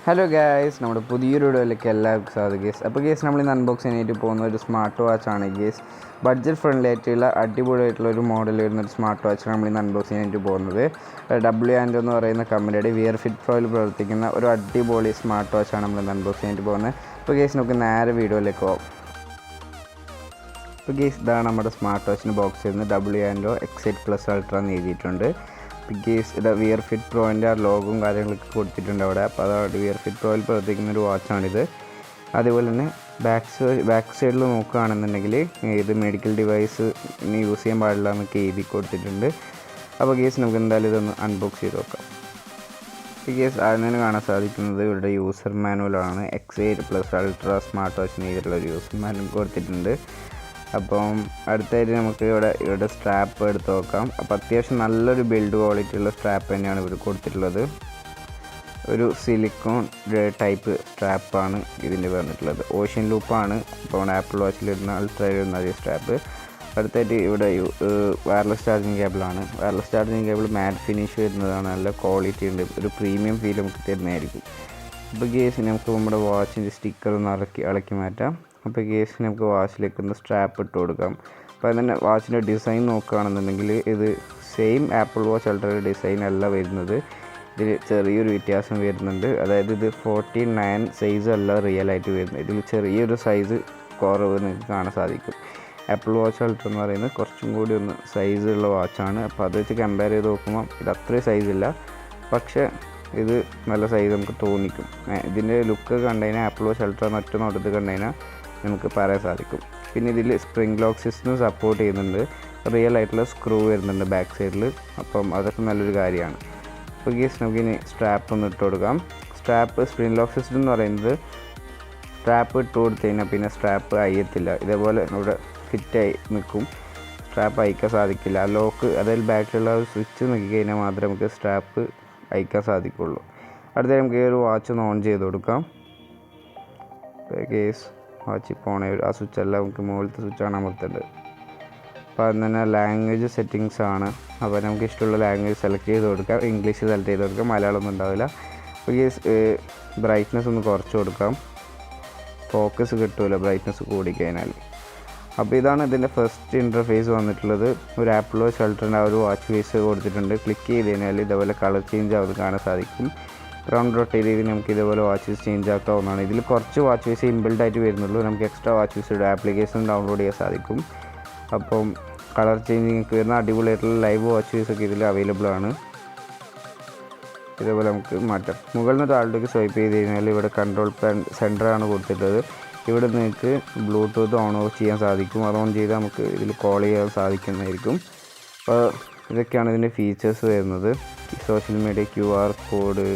Hello guys, നമ്മുടെ പുതിയൊരു വീഡിയോയിലേക്ക് എല്ലാവർക്കും സ്വാഗതം ഗൈസ്. അപ്പോൾ ഗൈസ് നമ്മൾ ഇന്ന് അൺബോക്സ് ചെയ്യാനായിട്ട് പോകുന്ന ഒരു സ്മാർട്ട് വാച്ചാണ് ഗൈസ്. ബഡ്ജറ്റ് ഫ്രണ്ട്ലി ആയിട്ടുള്ള അടിപൊളിയായിട്ടുള്ള ഒരു മോഡൽ വരുന്ന ഒരു സ്മാർട്ട് വാച്ചാണ് നമ്മൾ ഇന്ന് അൺബോക്സ് ചെയ്യാനായിട്ട് പോകുന്നത്. W&O എന്ന് പറയുന്ന കമ്പനിയുടെ വിയർ ഫിറ്റ് പ്രോയിൽ പ്രവർത്തിക്കുന്ന ഒരു അടിപൊളി സ്മാർട്ട് വാച്ചാണ് നമ്മൾ ഇന്ന് അൺബോക്സ് ചെയ്യാനായിട്ട് പോകുന്നത്. അപ്പോൾ ഗൈസ് നമുക്ക് നേരെ വീഡിയോയിലേക്ക് പോകാം. അപ്പോൾ ഗൈസ് ഇതാണ് നമ്മുടെ സ്മാർട്ട് വാച്ചിൻ്റെ ബോക്സ് വരുന്നത്. W&O X8+ Ultra എന്ന് എഴുതിയിട്ടുണ്ട്. ഗേസ് ഇത് വിയർ ഫിറ്റ് പ്രോയിൻ്റെ ആ ലോഗും കാര്യങ്ങളൊക്കെ കൊടുത്തിട്ടുണ്ട് അവിടെ. അപ്പോൾ അതാണ് വിയർ ഫിറ്റ് പ്രോയിൽ പ്രവർത്തിക്കുന്ന ഒരു വാച്ചാണിത്. അതേപോലെ തന്നെ ബാക്ക് സൈഡിൽ നോക്കുകയാണെന്നുണ്ടെങ്കിൽ ഇത് മെഡിക്കൽ ഡിവൈസ് ഇനി യൂസ് ചെയ്യാൻ പാടില്ല എന്നൊക്കെ എഴുതി കൊടുത്തിട്ടുണ്ട്. അപ്പോൾ ഗേസ് നമുക്ക് എന്തായാലും ഇതൊന്ന് അൺബോക്സ് ചെയ്ത് നോക്കാം. ഈ കേസ് അതിന് കാണാൻ സാധിക്കുന്നത് ഇവിടെ യൂസർ മാനുവലാണ്. X8+ Ultra സ്മാർട്ട് വാച്ചിന് ചെയ്തിട്ടുള്ള ഒരു യൂസർ മാനുവൽ കൊടുത്തിട്ടുണ്ട്. അപ്പം അടുത്തായിട്ട് നമുക്ക് ഇവിടെ സ്ട്രാപ്പ് എടുത്ത് നോക്കാം. അപ്പോൾ അത്യാവശ്യം നല്ലൊരു ബിൽഡ് ക്വാളിറ്റി ഉള്ള സ്ട്രാപ്പ് തന്നെയാണ് ഇവിടെ കൊടുത്തിട്ടുള്ളത്. ഒരു സിലിക്കോൺ ടൈപ്പ് സ്ട്രാപ്പാണ് ഇതിൻ്റെ വന്നിട്ടുള്ളത്. ഓഷ്യൻ ലൂപ്പാണ് ഇപ്പോൾ ആപ്പിൾ വാച്ചിലിരുന്ന അൾട്രയിലിരുന്ന അതേ സ്ട്രാപ്പ്. അടുത്തായിട്ട് ഇവിടെ വയർലെസ് ചാർജിങ് കേബിളാണ്. Wireless charging cable matte finish വരുന്നതാണ്. നല്ല ക്വാളിറ്റി ഉണ്ട്. ഒരു പ്രീമിയം ഫീൽ നമുക്ക് തരുന്നതായിരിക്കും. അപ്പോൾ കേസിന് നമുക്ക് നമ്മുടെ വാച്ചിൻ്റെ സ്റ്റിക്കർ ഒന്ന് ഇളക്കി മാറ്റാം. അപ്പോൾ കേസിന് നമുക്ക് വാച്ചിലേക്ക് ഒന്ന് സ്ട്രാപ്പ് ഇട്ട് കൊടുക്കാം. അപ്പോൾ അതിൻ്റെ വാച്ചിൻ്റെ ഡിസൈൻ നോക്കുകയാണെന്നുണ്ടെങ്കിൽ ഇത് സെയിം ആപ്പിൾ വാച്ച് അൾട്രയുടെ ഡിസൈൻ അല്ല വരുന്നത്. ഇതിൽ ചെറിയൊരു വ്യത്യാസം വരുന്നുണ്ട്. അതായത് ഇത് 49 സൈസ് അല്ല റിയൽ ആയിട്ട് വരുന്നത്. ഇതിൽ ചെറിയൊരു സൈസ് കുറവ് നിങ്ങൾക്ക് കാണാൻ സാധിക്കും. ആപ്പിൾ വാച്ച് അൾട്ര എന്ന് പറയുന്നത് കുറച്ചും കൂടി ഒന്ന് സൈസുള്ള വാച്ചാണ്. അപ്പോൾ അത് വെച്ച് കമ്പയർ ചെയ്ത് നോക്കുമ്പോൾ ഇത് അത്രയും സൈസില്ല, പക്ഷേ ഇത് നല്ല സൈസ് നമുക്ക് തോന്നിക്കും. ഇതിൻ്റെ ലുക്ക് കണ്ടുകഴിഞ്ഞാൽ ആപ്പിൾ വാച്ച് അൾട്ര മറ്റു നോട്ടത്ത് കണ്ടുകഴിഞ്ഞാൽ നമുക്ക് പറയാൻ സാധിക്കും. പിന്നെ ഇതിൽ സ്പ്രിംഗ് ലോക്ക് സിസ്റ്റം സപ്പോർട്ട് ചെയ്യുന്നുണ്ട്. റിയൽ ആയിട്ടുള്ള സ്ക്രൂ വരുന്നുണ്ട് ബാക്ക് സൈഡിൽ. അപ്പം അതൊക്കെ നല്ലൊരു കാര്യമാണ്. അപ്പോൾ ഗേസ് നമുക്കിനി സ്ട്രാപ്പ് ഒന്ന് ഇട്ട് കൊടുക്കാം. സ്പ്രിംഗ് ലോക്ക് സിസ്റ്റം എന്ന് പറയുന്നത് സ്ട്രാപ്പ് ഇട്ട് കൊടുത്തു കഴിഞ്ഞാൽ പിന്നെ സ്ട്രാപ്പ് അയ്യത്തില്ല. ഇതേപോലെ ഇവിടെ ഫിറ്റായി നിൽക്കും. സ്ട്രാപ്പ് അയക്കാൻ സാധിക്കില്ല. ലോക്ക് അതായത് ബാക്കിലുള്ള സ്വിച്ച് നോക്കി കഴിഞ്ഞാൽ മാത്രമേ നമുക്ക് സ്ട്രാപ്പ് അയക്കാൻ സാധിക്കുള്ളൂ. അടുത്ത നമുക്ക് ഈ ഒരു വാച്ച് ഒന്ന് ഓൺ ചെയ്ത് കൊടുക്കാം. കേസ് വാച്ച് ഇപ്പോൾ ഓൺ ആ സ്വിച്ചെല്ലാം നമുക്ക് മുകളിലത്തെ സ്വിച്ചാണ് അമർത്തേണ്ടത്. അപ്പോൾ അത് തന്നെ ലാംഗ്വേജ് സെറ്റിങ്സ് ആണ്. അപ്പോൾ നമുക്ക് ഇഷ്ടമുള്ള ലാംഗ്വേജ് സെലക്ട് ചെയ്ത് കൊടുക്കാം. ഇംഗ്ലീഷ് സെലക്ട് ചെയ്ത് കൊടുക്കാം. മലയാളമൊന്നും ഉണ്ടാവില്ല. അപ്പോൾ ഈ ബ്രൈറ്റ്നസ് ഒന്ന് കുറച്ച് കൊടുക്കാം. ഫോക്കസ് കിട്ടുമല്ലോ ബ്രൈറ്റ്നസ് കൂടിക്കഴിഞ്ഞാൽ. അപ്പോൾ ഇതാണ് ഇതിൻ്റെ ഫസ്റ്റ് ഇൻ്റർഫേസ് വന്നിട്ടുള്ളത്. ഒരു ആപ്പിൾ വാച്ച് അൾട്രൻ്റെ ആ ഒരു വാച്ച് ഫേസ് കൊടുത്തിട്ടുണ്ട്. ക്ലിക്ക് ചെയ്ത് കഴിഞ്ഞാൽ ഇതേപോലെ കളർ ചേഞ്ച് ആവുന്നത് കാണാൻ സാധിക്കും. റൗണ്ട് റൊട്ടേറ്റ് ചെയ്ത് നമുക്ക് ഇതേപോലെ വാച്ച് ചേഞ്ച് ആക്കാവുന്നതാണ്. ഇതിൽ കുറച്ച് വാച്ച് ഫേസ് ഇൻബിൽഡ് ആയിട്ട് വരുന്നുള്ളൂ. നമുക്ക് extra watch face application download ചെയ്യാൻ സാധിക്കും. അപ്പം കളർ ചേഞ്ചിങ് വരുന്ന അടിപൊളിയായിട്ടുള്ള ലൈവ് വാച്ച് ഫേസ് ഒക്കെ ഇതിൽ അവൈലബിൾ ആണ്. ഇതേപോലെ നമുക്ക് മാറ്റാം. മുകളിൽ നിന്ന് താഴോട്ടേക്ക് സ്വൈപ്പ് ചെയ്ത് കഴിഞ്ഞാൽ ഇവിടെ കൺട്രോൾ സെൻറ്ററാണ് കൊടുത്തിട്ടുള്ളത്. ഇവിടെ നിങ്ങൾക്ക് ബ്ലൂടൂത്ത് ഓൺ ഓഫ് ചെയ്യാൻ സാധിക്കും. അത് ഓൺ ചെയ്താൽ നമുക്ക് ഇതിൽ കോൾ ചെയ്യാൻ സാധിക്കുന്നതായിരിക്കും. അപ്പോൾ ഇതൊക്കെയാണ് ഇതിൻ്റെ ഫീച്ചേഴ്സ് വരുന്നത്. സോഷ്യൽ മീഡിയ QR കോഡ്,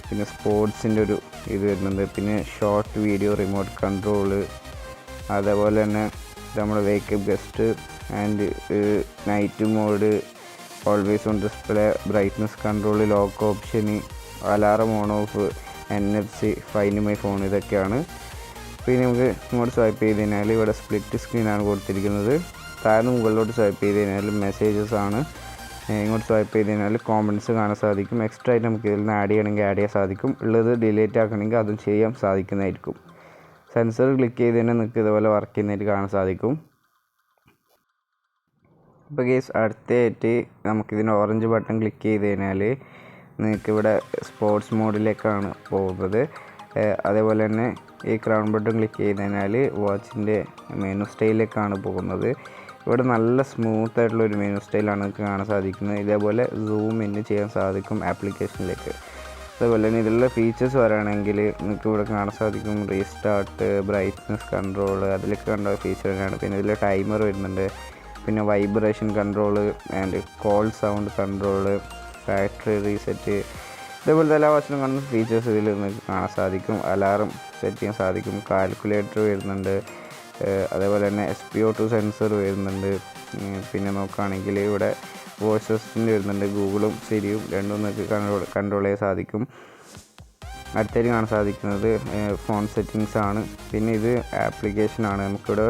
പിന്നെ സ്പോർട്സിൻ്റെ ഒരു ഇത് വരുന്നുണ്ട്. പിന്നെ ഷോർട്ട് വീഡിയോ റിമോട്ട് കൺട്രോള്, അതേപോലെ തന്നെ നമ്മുടെ വേക്കപ്പ് ഗസ്റ്റ് and night mode, always on display, brightness control, lock option, alarm on off, NFC, find my phone, ഇതൊക്കെയാണ്. പിന്നെ നമുക്ക് ഇങ്ങോട്ട് സ്വൈപ്പ് ചെയ്ത് കഴിഞ്ഞാൽ ഇവിടെ സ്പ്ലിറ്റ് സ്ക്രീനാണ് കൊടുത്തിരിക്കുന്നത്. താഴെ മുകളിലോട്ട് സ്വൈപ്പ് ചെയ്ത് കഴിഞ്ഞാൽ മെസ്സേജസ് ആണ്. ഇങ്ങോട്ട് സ്വൈപ്പ് ചെയ്ത് കഴിഞ്ഞാൽ കോമൻറ്റ്സ് കാണാൻ സാധിക്കും. എക്സ്ട്രാ ആയിട്ട് നമുക്ക് ഇതിൽ നിന്ന് ആഡ് ചെയ്യണമെങ്കിൽ ആഡ് ചെയ്യാൻ സാധിക്കും. ഉള്ളത് ഡിലീറ്റ് ആക്കണമെങ്കിൽ അതും ചെയ്യാൻ സാധിക്കുന്നതായിരിക്കും. സെൻസർ ക്ലിക്ക് ചെയ്ത് തന്നെ നിങ്ങൾക്ക് ഇതുപോലെ വർക്ക് ചെയ്യുന്നതായിട്ട് കാണാൻ സാധിക്കും. ഇപ്പോൾ കേസ് അടുത്തായിട്ട് നമുക്കിതിന് ഓറഞ്ച് ബട്ടൺ ക്ലിക്ക് ചെയ്ത് കഴിഞ്ഞാൽ നിങ്ങൾക്കിവിടെ സ്പോർട്സ് മോഡിലേക്കാണ് പോകുന്നത്. അതേപോലെ തന്നെ ഈ ക്രൗൺ ബട്ടൺ ക്ലിക്ക് ചെയ്ത് കഴിഞ്ഞാൽ വാച്ചിൻ്റെ മെനു സ്റ്റൈലിലേക്കാണ് പോകുന്നത്. ഇവിടെ നല്ല സ്മൂത്ത് ആയിട്ടുള്ളൊരു മെനു സ്റ്റൈലാണ് നിങ്ങൾക്ക് കാണാൻ സാധിക്കുന്നത്. ഇതേപോലെ സൂം ഇൻ ചെയ്യാൻ സാധിക്കും ആപ്ലിക്കേഷനിലേക്ക്. അതേപോലെ തന്നെ ഇതിലുള്ള ഫീച്ചേഴ്സ് പറയുകയാണെങ്കിൽ നിങ്ങൾക്ക് ഇവിടെ കാണാൻ സാധിക്കും റീസ്റ്റാർട്ട്, ബ്രൈറ്റ്നസ് കൺട്രോൾ, അതിലൊക്കെ കണ്ട ഫീച്ചർ തന്നെയാണ്. പിന്നെ ഇതിൽ ടൈമർ വരുന്നുണ്ട്. പിന്നെ vibration control and call sound control, factory reset, ഇതേപോലത്തെ എല്ലാ വാച്ചിലും കാണുന്ന ഫീച്ചേഴ്സ് ഇതിൽ നിങ്ങൾക്ക് കാണാൻ സാധിക്കും. അലാറം സെറ്റ് ചെയ്യാൻ സാധിക്കും. കാൽക്കുലേറ്റർ വരുന്നുണ്ട്. അതേപോലെ തന്നെ SpO2 സെൻസർ വരുന്നുണ്ട്. പിന്നെ നോക്കുകയാണെങ്കിൽ ഇവിടെ വോയിസ് അസിസ്റ്റൻ്റ് വരുന്നുണ്ട്. ഗൂഗിളും സിരിയും രണ്ടും നിങ്ങൾക്ക് കൺട്രോൾ ചെയ്യാൻ സാധിക്കും. അടുത്തായിട്ട് കാണാൻ സാധിക്കുന്നത് ഫോൺ സെറ്റിങ്സ് ആണ്. പിന്നെ ഇത് ആപ്ലിക്കേഷനാണ്. നമുക്കിവിടെ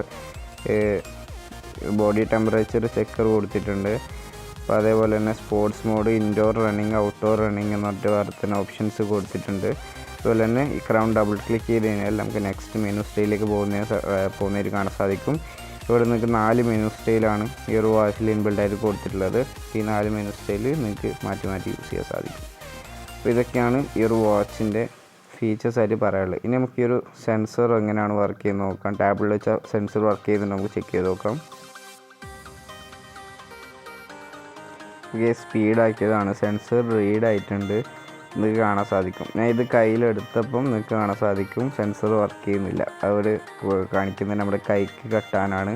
ബോഡി ടെമ്പറേച്ചർ ചെക്കർ കൊടുത്തിട്ടുണ്ട്. അപ്പോൾ അതേപോലെ തന്നെ sports mode, indoor running, outdoor running എന്നൊക്കെ വേറെ ഓപ്ഷൻസ് കൊടുത്തിട്ടുണ്ട്. അതുപോലെ തന്നെ ഈ ക്രൗൺ ഡബിൾ ക്ലിക്ക് ചെയ്ത് കഴിഞ്ഞാൽ നമുക്ക് നെക്സ്റ്റ് മെനു സ്റ്റൈലിലേക്ക് പോകുന്നതിന് കാണാൻ സാധിക്കും. ഇവിടെ നിങ്ങൾക്ക് 4 മെനു സ്റ്റൈലാണ് ഈ ഒരു വാച്ചിൽ ഇൻബിൽഡായിട്ട് കൊടുത്തിട്ടുള്ളത്. ഈ 4 മെനു സ്റ്റൈൽ നിങ്ങൾക്ക് മാറ്റി മാറ്റി യൂസ് ചെയ്യാൻ സാധിക്കും. അപ്പോൾ ഇതൊക്കെയാണ് ഈ ഒരു വാച്ചിൻ്റെ ഫീച്ചേഴ്സ് ആയിട്ട് പറയാനുള്ളത്. ഇനി നമുക്ക് ഈ ഒരു സെൻസർ എങ്ങനെയാണ് വർക്ക് ചെയ്യുന്നത് നോക്കാം. ടാബിളിൽ വെച്ച സെൻസർ വർക്ക് ചെയ്യുന്നത് നമുക്ക് ചെക്ക് ചെയ്ത് നോക്കാം. സ്പീഡാക്കിയതാണ്, സെൻസർ റീഡ് ആയിട്ടുണ്ട്, നിങ്ങൾക്ക് കാണാൻ സാധിക്കും. ഞാൻ ഇത് കയ്യിലെടുത്തപ്പം നിങ്ങൾക്ക് കാണാൻ സാധിക്കും സെൻസർ വർക്ക് ചെയ്യുന്നില്ല. അവർ കാണിക്കുന്നത് നമ്മുടെ കൈക്ക് കെട്ടാനാണ്,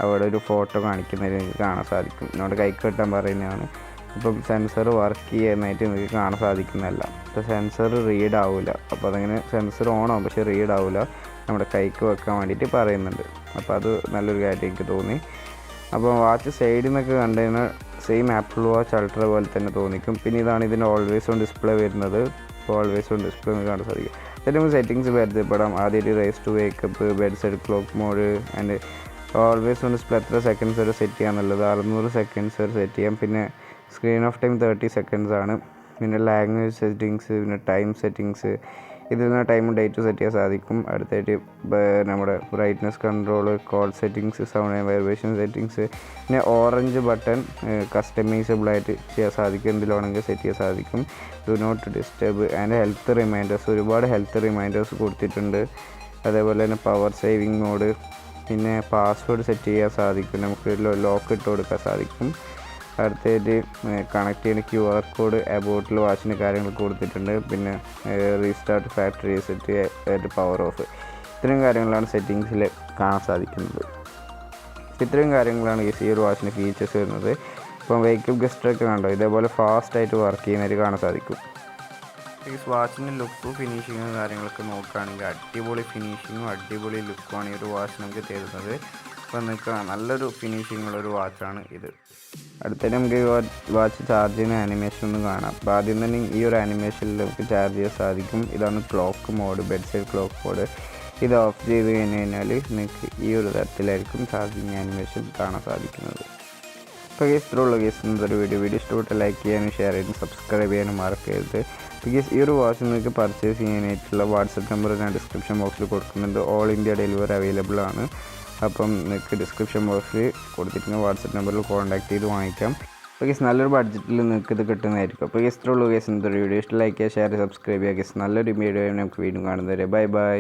അവിടെ ഒരു ഫോട്ടോ കാണിക്കുന്നതിന് നിങ്ങൾക്ക് കാണാൻ സാധിക്കും. നമ്മുടെ കൈക്ക് കെട്ടാൻ പറയുന്നതാണ്. ഇപ്പം സെൻസർ വർക്ക് ചെയ്യുന്നതായിട്ട് നിങ്ങൾക്ക് കാണാൻ സാധിക്കുന്നതല്ല. അപ്പോൾ സെൻസർ റീഡ് ആവില്ല. അപ്പോൾ അതങ്ങനെ സെൻസർ ഓൺ ആവും, പക്ഷേ റീഡ് ആവില്ല. നമ്മുടെ കൈക്ക് വെക്കാൻ വേണ്ടിയിട്ട് പറയുന്നുണ്ട്. അപ്പോൾ അത് നല്ലൊരു കാര്യം എനിക്ക് തോന്നി. അപ്പോൾ വാച്ച് സൈഡിൽ നിന്നൊക്കെ കണ്ടു കഴിഞ്ഞാൽ സെയിം ആപ്പിൾ വാച്ച് അൾട്ര പോലെ തന്നെ തോന്നിക്കും. പിന്നെ ഇതാണ് ഇതിൻ്റെ ഓൾവേസ് ഓൺ ഡിസ്പ്ലേ വരുന്നത്. അപ്പോൾ ഓൾവേസ് ഓൺ ഡിസ്പ്ലേ നമുക്ക് കാണാൻ സാധിക്കും. അതിൽ നമുക്ക് സെറ്റിങ്സ് പരിചയപ്പെടാം. ആദ്യമായിട്ട് raise to wake up, bedside clock mode and always on display എത്ര സെക്കൻഡ്സ് വരെ സെറ്റ് ചെയ്യാന്നുള്ളത് 600 സെക്കൻഡ്സ് വരെ സെറ്റ് ചെയ്യാം. പിന്നെ സ്ക്രീൻ ഓഫ് ടൈം 30 സെക്കൻഡ്സ് ആണ്. പിന്നെ ലാംഗ്വേജ് സെറ്റിങ്സ്, പിന്നെ ടൈം സെറ്റിങ്സ്, ഇതിൽ നിന്ന് ടൈമും ഡേറ്റും സെറ്റ് ചെയ്യാൻ സാധിക്കും. അടുത്തായിട്ട് നമ്മുടെ brightness control, call settings, sound and vibration settings, പിന്നെ ഓറഞ്ച് ബട്ടൺ കസ്റ്റമൈസബിളായിട്ട് ചെയ്യാൻ സാധിക്കും. എന്തിലാണെങ്കിൽ സെറ്റ് ചെയ്യാൻ സാധിക്കും. Do not disturb and health reminders, ഒരുപാട് ഹെൽത്ത് റിമൈൻഡേഴ്സ് കൊടുത്തിട്ടുണ്ട്. അതേപോലെ തന്നെ പവർ സേവിങ് മോഡ്, പിന്നെ പാസ്വേഡ് സെറ്റ് ചെയ്യാൻ സാധിക്കും. നമുക്ക് ലോക്ക് ഇട്ട് കൊടുക്കാൻ സാധിക്കും. അടുത്തായിട്ട് കണക്ട് ചെയ്യുന്ന QR കോഡ്, അബൌട്ടിൽ വാച്ചിൻ്റെ കാര്യങ്ങൾ കൊടുത്തിട്ടുണ്ട്. പിന്നെ restart, factory reset, power of, ഇത്രയും കാര്യങ്ങളാണ് സെറ്റിങ്സിൽ കാണാൻ സാധിക്കുന്നത്. ഇത്രയും കാര്യങ്ങളാണ് ഈ ഒരു വാച്ചിൻ്റെ ഫീച്ചേഴ്സ് വരുന്നത്. ഇപ്പം വേക്കപ്പ് ഗസ്റ്റൊക്കെ കണ്ടോ, ഇതേപോലെ ഫാസ്റ്റായിട്ട് വർക്ക് ചെയ്യുന്നവർ കാണാൻ സാധിക്കും. ഈ വാച്ചിൻ്റെ ലുക്കും ഫിനിഷിങ്ങും കാര്യങ്ങളൊക്കെ നോക്കുകയാണെങ്കിൽ അടിപൊളി ഫിനിഷിങ്ങും അടിപൊളി ലുക്കുമാണ് ഈ ഒരു വാച്ച് നമുക്ക് തരുന്നത്. അപ്പോൾ നിങ്ങൾക്ക് നല്ലൊരു ഫിനിഷിങ്ങുള്ളൊരു വാച്ചാണ് ഇത്. അടുത്തന്നെ നമുക്ക് ഈ വാച്ച് ചാർജ് ചെയ്യുന്ന ആനിമേഷൻ ഒന്ന് കാണാം. അപ്പോൾ ആദ്യം തന്നെ ഈ ഒരു ആനിമേഷനിൽ നമുക്ക് ചാർജ് ചെയ്യാൻ സാധിക്കും. ഇതാണ് clock mode, bedside clock mode. ഇത് ഓഫ് ചെയ്ത് കഴിഞ്ഞാൽ നിങ്ങൾക്ക് ഈ ഒരു തരത്തിലായിരിക്കും ചാർജിങ് ആനിമേഷൻ കാണാൻ സാധിക്കുന്നത്. അപ്പോൾ ഇത്രയുള്ള ഇന്നൊരു വീഡിയോ ഇഷ്ടപ്പെട്ട് ലൈക്ക് ചെയ്യാനും ഷെയർ ചെയ്യാനും സബ്സ്ക്രൈബ് ചെയ്യാനും മറക്കരുത്. ഈ ഒരു വാച്ച് നിങ്ങൾക്ക് പർച്ചേസ് ചെയ്യാനായിട്ടുള്ള വാട്സപ്പ് നമ്പർ ഞാൻ ഡിസ്ക്രിപ്ഷൻ ബോക്സിൽ കൊടുക്കുന്നുണ്ട്. ഓൾ ഇന്ത്യ ഡെലിവറി അവൈലബിൾ ആണ്. അപ്പം നിങ്ങൾക്ക് ഡിസ്ക്രിപ്ഷൻ ബോക്സിൽ കൊടുത്തിരിക്കുന്ന വാട്സപ്പ് നമ്പറിൽ കോൺടാക്ട് ചെയ്ത് വാങ്ങിക്കാം. അപ്പോൾ നല്ലൊരു ബഡ്ജറ്റിൽ നിങ്ങൾക്ക് ഇത് കിട്ടുന്നതായിരിക്കും. അപ്പോൾ ഇത്രയുള്ള ഇന്നൊരു വീഡിയോ ലൈക്ക് ചെയ്യുക, ഷെയർ, സബ്സ്ക്രൈബ് ചെയ്യുക. നല്ലൊരു വീഡിയോ നമുക്ക് വീണ്ടും കാണുന്നവരെ ബൈ ബൈ.